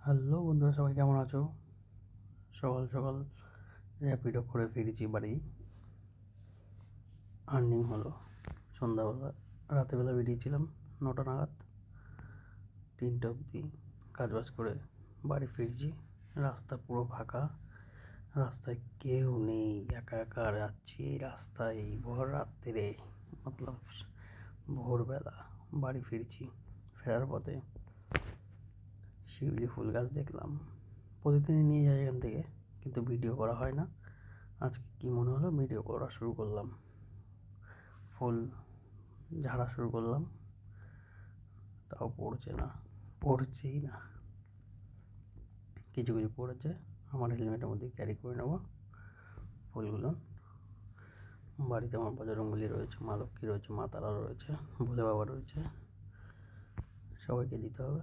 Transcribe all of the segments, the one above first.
Hello বন্ধুরা, সবাই কেমন আছো? সকাল সকাল র্যাপিডো করে ফিরেছি বাড়ি। আর্নিং হলো সন্ধ্যাবেলা। রাতেরবেলা বেরিয়েছিলাম 9টা নাগাদ, 3টে অবধি কাজবাজ করে বাড়ি ফিরছি। রাস্তা পুরো ফাঁকা, রাস্তায় কেউ নেই, একা একা যাচ্ছি এই রাস্তায় এই ভর রাত্রে, মতলব ভোরবেলা বাড়ি ফিরছি। ফেরার পথে শিউলি ফুল গাছ দেখলাম, প্রতিদিনই নিয়ে যাই এখান থেকে, কিন্তু ভিডিও করা হয় না। আজকে কী মনে হলো, ভিডিও করা শুরু করলাম। ফুল ঝাড়া শুরু করলাম, তাও পড়ছেই না। কিছু কিছু পড়েছে, আমার হেলমেটের মধ্যে ক্যারি করে নেবো ফুলগুলো। বাড়িতে আমার বজরংবলী রয়েছে, মা লক্ষ্মী রয়েছে, মা তারা রয়েছে, ভোলে বাবা রয়েছে, সবাইকে দিতে হবে।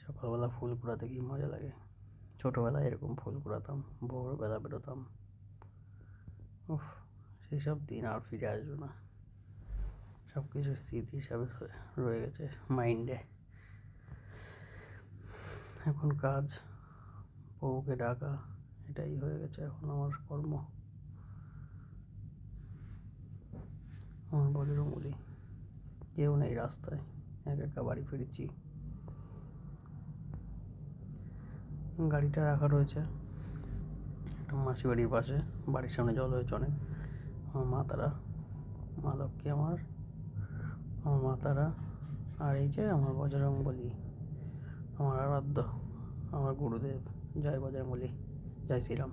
সকালবেলা ফুল কুড়াতে কি মজা লাগে! ছোটোবেলায় এরকম ফুল কুড়াতাম, ভোরবেলা বেরোতাম। উফ, সেই সব দিন আর ফিরে আসবে না। সব কিছু স্মৃতি হিসাবে রয়ে গেছে মাইন্ডে। এখন কাজ, বউকে ডাকা, এটাই হয়ে গেছে এখন আমার কর্ম। আমার বজরংবলী, কেউ নেই রাস্তায়, একা একা বাড়ি ফিরেছি। গাড়িটা রাখা রয়েছে একটা মাসি বাড়ির পাশে, বাড়ির সামনে জল হয়েছে অনেক। আমার মা তারা, মা লক্ষ্মী আমার মা তারা, আর এই যে আমার বজরংবলী, আমার আরাধ্য, আমার গুরুদেব। জয় বজরংবলী, জয় শ্রীরাম।